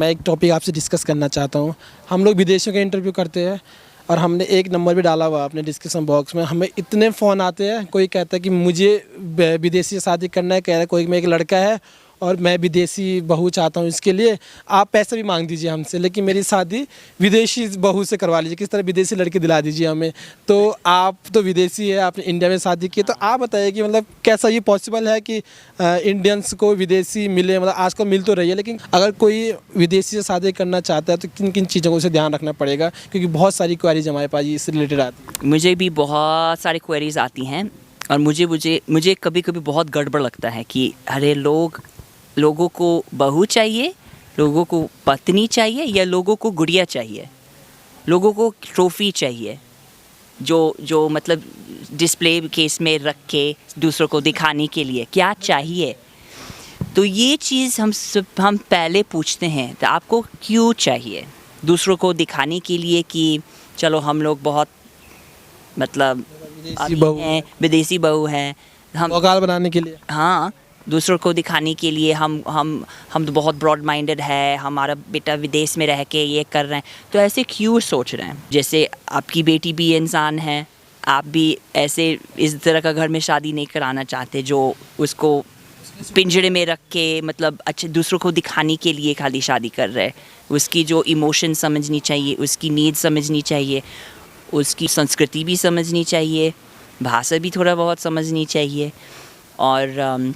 मैं एक टॉपिक आपसे डिस्कस करना चाहता हूँ। हम लोग विदेशियों का इंटरव्यू करते हैं और हमने एक नंबर भी डाला हुआ अपने डिस्क्रिप्शन बॉक्स में। हमें इतने फ़ोन आते हैं, कोई कहता है कि मुझे विदेशी से शादी करना है, कह रहा है कोई मैं एक लड़का है और मैं विदेशी बहू चाहता हूँ, इसके लिए आप पैसे भी मांग दीजिए हमसे, लेकिन मेरी शादी विदेशी बहू से करवा लीजिए, किस तरह विदेशी लड़की दिला दीजिए हमें। तो आप तो विदेशी है, आपने इंडिया में शादी की, तो आप बताइए कि मतलब कैसा ये पॉसिबल है कि इंडियंस को विदेशी मिले। मतलब आजकल मिल तो रही है, लेकिन अगर कोई विदेशी से शादी करना चाहता है तो किन किन चीज़ों को उसे ध्यान रखना पड़ेगा, क्योंकि बहुत सारी क्वेरीज हमारे पास इससे रिलेटेड आती है। मुझे भी बहुत सारी क्वेरीज आती हैं और मुझे कभी कभी बहुत गड़बड़ लगता है कि अरे लोगों को बहू चाहिए, लोगों को पत्नी चाहिए या लोगों को गुड़िया चाहिए, लोगों को ट्रॉफी चाहिए जो मतलब डिस्प्ले केस में रख के दूसरों को दिखाने के लिए क्या चाहिए। तो ये चीज़ हम पहले पूछते हैं, तो आपको क्यों चाहिए? दूसरों को दिखाने के लिए कि चलो हम लोग बहुत मतलब विदेशी बहू हैं, हम औकात बनाने के लिए। हाँ, दूसरों को दिखाने के लिए हम तो बहुत ब्रॉड माइंडेड है, हमारा बेटा विदेश में रह के ये कर रहे हैं। तो ऐसे क्यों सोच रहे हैं? जैसे आपकी बेटी भी इंसान है, आप भी ऐसे इस तरह का घर में शादी नहीं कराना चाहते जो उसको पिंजरे में रख के मतलब अच्छे दूसरों को दिखाने के लिए खाली शादी कर रहे हैं। उसकी जो इमोशन समझनी चाहिए, उसकी नीड समझनी चाहिए, उसकी संस्कृति भी समझनी चाहिए, भाषा भी थोड़ा बहुत समझनी चाहिए। और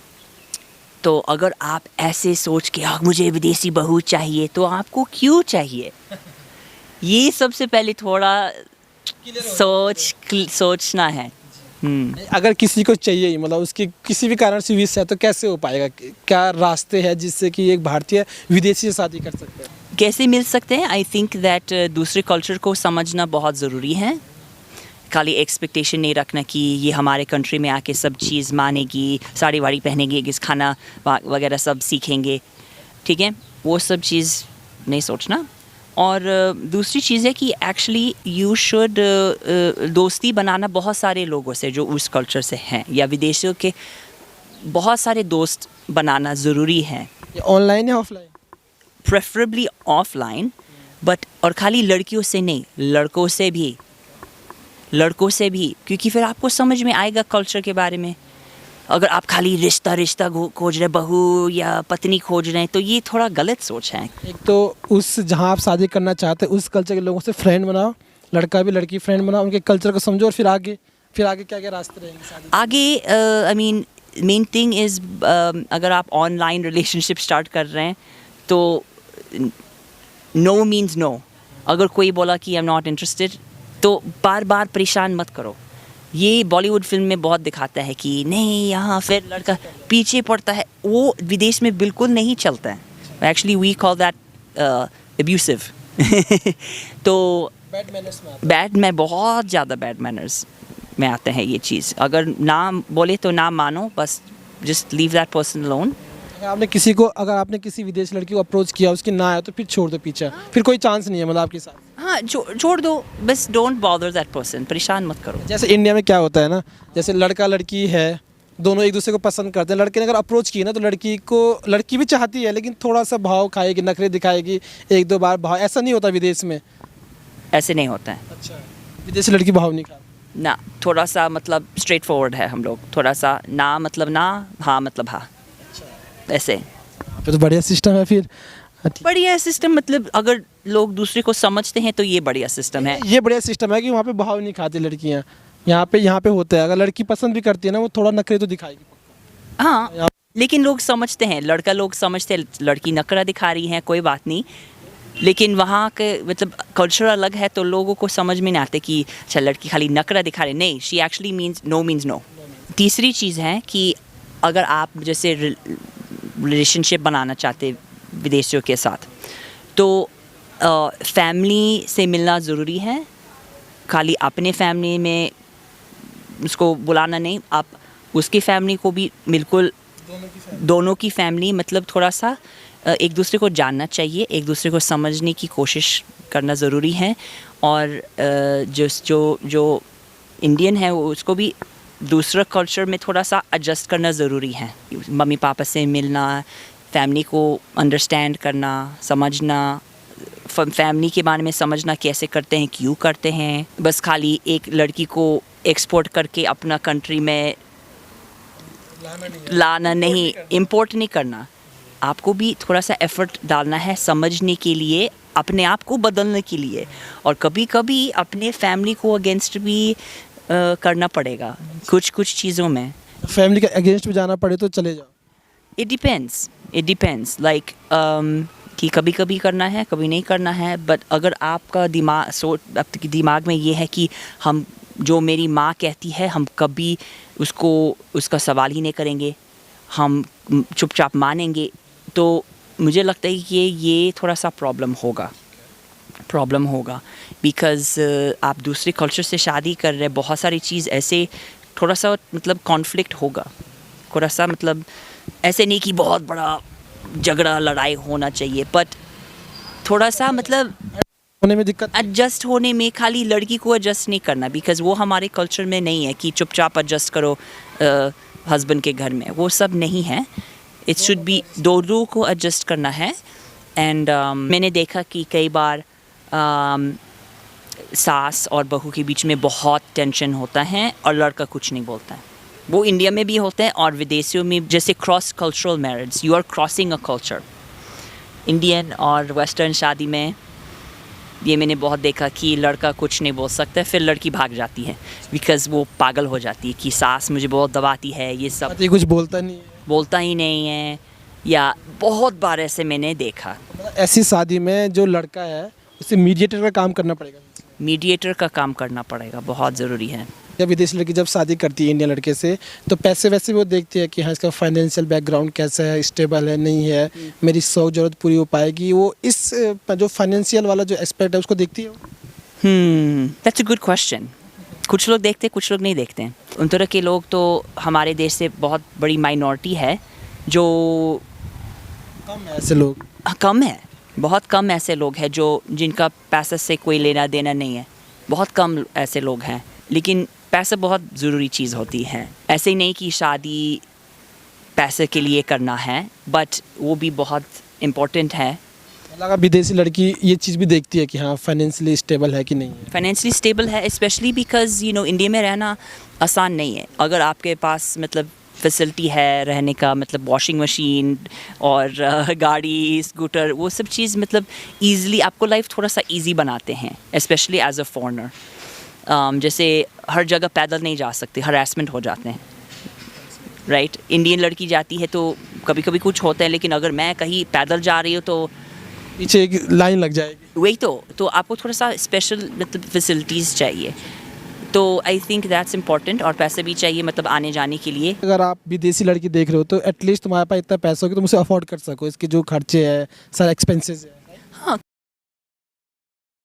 तो अगर आप ऐसे सोच के मुझे विदेशी बहू चाहिए, तो आपको क्यों चाहिए? ये सबसे पहले थोड़ा सोचना है। अगर किसी को चाहिए, मतलब उसकी किसी भी कारण से विश है, तो कैसे हो पाएगा? क्या रास्ते हैं जिससे कि एक भारतीय विदेशी से शादी कर सकते हैं? कैसे मिल सकते हैं? आई थिंक दैट दूसरे कल्चर को समझना बहुत ज़रूरी है। खाली एक्सपेक्टेशन नहीं रखना कि ये हमारे कंट्री में आके सब चीज़ मानेगी, साड़ी वाड़ी पहनेगी, किस खाना वगैरह सब सीखेंगे, ठीक है? वो सब चीज़ नहीं सोचना। और दूसरी चीज़ है कि एक्चुअली यू शुड दोस्ती बनाना बहुत सारे लोगों से जो उस कल्चर से हैं, या विदेशियों के बहुत सारे दोस्त बनाना ज़रूरी है। ऑनलाइन या ऑफलाइन? प्रेफरेबली ऑफलाइन, बट और खाली लड़कियों से नहीं, लड़कों से भी, क्योंकि फिर आपको समझ में आएगा कल्चर के बारे में। अगर आप खाली रिश्ता खोज रहे, बहू या पत्नी खोज रहे हैं, तो ये थोड़ा गलत सोच है। एक तो उस जहाँ आप शादी करना चाहते हैं उस कल्चर के लोगों से फ्रेंड बनाओ, लड़का भी लड़की फ्रेंड बनाओ, उनके कल्चर को समझो, और फिर आगे क्या क्या रास्ते रहेंगे शादी आगे? I mean main thing is, अगर आप ऑनलाइन रिलेशनशिप स्टार्ट कर रहे हैं तो नो मीन्स नो। अगर कोई बोला कि आई एम नॉट इंटरेस्टेड, तो बार बार परेशान मत करो। ये बॉलीवुड फिल्म में बहुत दिखाता है कि नहीं, यहाँ फिर लड़का पीछे पड़ता है, वो विदेश में बिल्कुल नहीं चलता है। Actually we call that abusive. तो बहुत ज़्यादा बैड मैनर्स में आते हैं ये चीज़। अगर ना बोले तो ना मानो, बस just leave that person alone. अगर आपने किसी विदेशी लड़की को अप्रोच किया, उसकी ना आया, तो फिर छोड़ दो पीछे, फिर कोई चांस नहीं है मतलब आपके साथ? हाँ, छोड़ दो, बस डोंट बॉदर दैट पर्सन, परेशान मत करो। जैसे इंडिया में क्या होता है ना, जैसे लड़का लड़की है, दोनों एक दूसरे को पसंद करते हैं। लड़के ने अगर अप्रोच की ना, तो लड़की भी चाहती है, लेकिन थोड़ा सा भाव खाएगी, नखरे दिखाएगी, एक दो बार भाव। ऐसा नहीं होता विदेश में? ऐसे नहीं होता है। अच्छा, विदेशी लड़की भाव नहीं खा ना, थोड़ा सा मतलब स्ट्रेट फॉरवर्ड है हम लोग, थोड़ा सा ना मतलब ना, हाँ मतलब हाँ, ऐसे। तो बढ़िया सिस्टम है फिर। बढ़िया सिस्टम मतलब अगर लोग दूसरे को समझते हैं तो ये बढ़िया सिस्टम है। ये बढ़िया सिस्टम है कि वहाँ पे भाव नहीं खाती लड़कियाँ। यहाँ पे होता है, अगर लड़की पसंद भी करती है ना, वो थोड़ा नखरे तो दिखाएगी। हाँ, लेकिन लोग समझते हैं, लोग समझते हैं लड़की नखरा दिखा रही है, कोई बात नहीं। लेकिन वहाँ के मतलब कल्चर अलग है, तो लोगों को समझ में नहीं आते कि अच्छा लड़की खाली नखरा दिखा रही, नहीं, शी एक्चुअली मीन्स नो। तीसरी चीज़ है कि अगर आप जैसे रिलेशनशिप बनाना चाहते विदेशियों के साथ, तो फैमिली से मिलना ज़रूरी है। खाली अपने फैमिली में उसको बुलाना नहीं, आप उसकी फैमिली को भी बिल्कुल, दोनों की फैमिली मतलब थोड़ा सा एक दूसरे को जानना चाहिए, एक दूसरे को समझने की कोशिश करना ज़रूरी है। और जो इंडियन है उसको भी दूसरा कल्चर में थोड़ा सा एडजस्ट करना ज़रूरी है। मम्मी पापा से मिलना, फैमिली को अंडरस्टैंड करना, समझना, फैमिली के बारे में समझना कैसे करते हैं, क्यों करते हैं। बस खाली एक लड़की को एक्सपोर्ट करके अपना कंट्री में लाना नहीं, इम्पोर्ट नहीं करना। आपको भी थोड़ा सा एफर्ट डालना है समझने के लिए, अपने आप को बदलने के लिए, और कभी कभी अपने फैमिली को अगेंस्ट भी करना पड़ेगा कुछ चीज़ों में। फैमिली के अगेंस्ट में जाना पड़े तो चले जाओ। इट डिपेंड्स लाइक कि कभी कभी करना है, कभी नहीं करना है। बट अगर आपका आपके दिमाग में ये है कि हम जो मेरी माँ कहती है हम कभी उसका सवाल ही नहीं करेंगे, हम चुपचाप मानेंगे, तो मुझे लगता है कि ये थोड़ा सा प्रॉब्लम होगा बिकॉज़ आप दूसरे कल्चर से शादी कर रहे हैं, बहुत सारी चीज़ ऐसे थोड़ा सा मतलब कॉन्फ्लिक्ट होगा, थोड़ा सा मतलब ऐसे नहीं कि बहुत बड़ा झगड़ा लड़ाई होना चाहिए, बट थोड़ा सा मतलब होने में दिक्कत। एडजस्ट होने में, खाली लड़की को एडजस्ट नहीं करना बिकॉज़ वो हमारे कल्चर में नहीं है कि चुपचाप एडजस्ट करो हस्बैंड के घर में, वो सब नहीं है। इट शुड बी दोनों को एडजस्ट करना है। एंड मैंने देखा कि कई बार सास और बहू के बीच में बहुत टेंशन होता है और लड़का कुछ नहीं बोलता है। वो इंडिया में भी होता है और विदेशियों में, जैसे cross cultural marriage, you are crossing a culture. Indian और वेस्टर्न शादी में ये मैंने बहुत देखा कि लड़का कुछ नहीं बोल सकता, फिर लड़की भाग जाती है बिकॉज़ वो पागल हो जाती है कि सास मुझे बहुत दबाती है, ये सब पति कुछ बोलता नहीं है। बोलता ही नहीं है। या बहुत बार ऐसे मैंने देखा। ऐसी शादी में जो लड़का है उसे मीडिएटर का काम करना पड़ेगा। मीडिएटर का काम करना पड़ेगा, बहुत ज़रूरी है। या विदेशी लड़की जब शादी करती है इंडियन लड़के से, तो पैसे वैसे वो देखती है कि हाँ इसका फाइनेंशियल बैकग्राउंड कैसा है, स्टेबल है नहीं है, मेरी शौक जरूरत पूरी हो पाएगी, वो इस जो फाइनेंशियल वाला जो एस्पेक्ट है उसको देखती है। That's a good question. कुछ लोग देखते हैं, कुछ लोग नहीं देखते हैं। उन तरह के लोग तो हमारे देश से बहुत बड़ी माइनॉरिटी है, जो कम है ऐसे लोग। कम है, बहुत कम ऐसे लोग हैं जिनका पैसे से कोई लेना देना नहीं है। बहुत कम ऐसे लोग हैं, लेकिन पैसा बहुत ज़रूरी चीज़ होती है। ऐसे ही नहीं कि शादी पैसे के लिए करना है, बट वो भी बहुत इम्पोर्टेंट है। लगा विदेशी लड़की ये चीज़ भी देखती है कि हाँ फाइनेंशियली स्टेबल है कि नहीं है। फाइनेंशियली स्टेबल है, स्पेशली बिकॉज़ इंडिया में रहना आसान नहीं है। अगर आपके पास मतलब फैसिलिटी है रहने का, मतलब वॉशिंग मशीन और गाड़ी, स्कूटर, वो सब चीज़ मतलब ईज़िली आपको लाइफ थोड़ा सा ईजी बनाते हैं, स्पेशली एज अ फॉरेनर। जैसे हर जगह पैदल नहीं जा सकते, हरासमेंट हो जाते हैं, राइट। इंडियन लड़की जाती है तो कभी कभी कुछ होता है, लेकिन अगर मैं कहीं पैदल जा रही हूँ तो पीछे एक लाइन लग जाएगी। वही तो आपको थोड़ा सा स्पेशल मतलब फैसिलिटीज़ चाहिए, तो आई थिंक दैट्स इम्पॉर्टेंट। और पैसे भी चाहिए मतलब आने जाने के लिए। अगर आप विदेशी लड़की देख रहे हो तो एटलीस्ट तुम्हारे पास इतना पैसा हो कि तुम उसे अफोर्ड कर सको, इसके जो खर्चे हैं सारे एक्सपेंसेस है।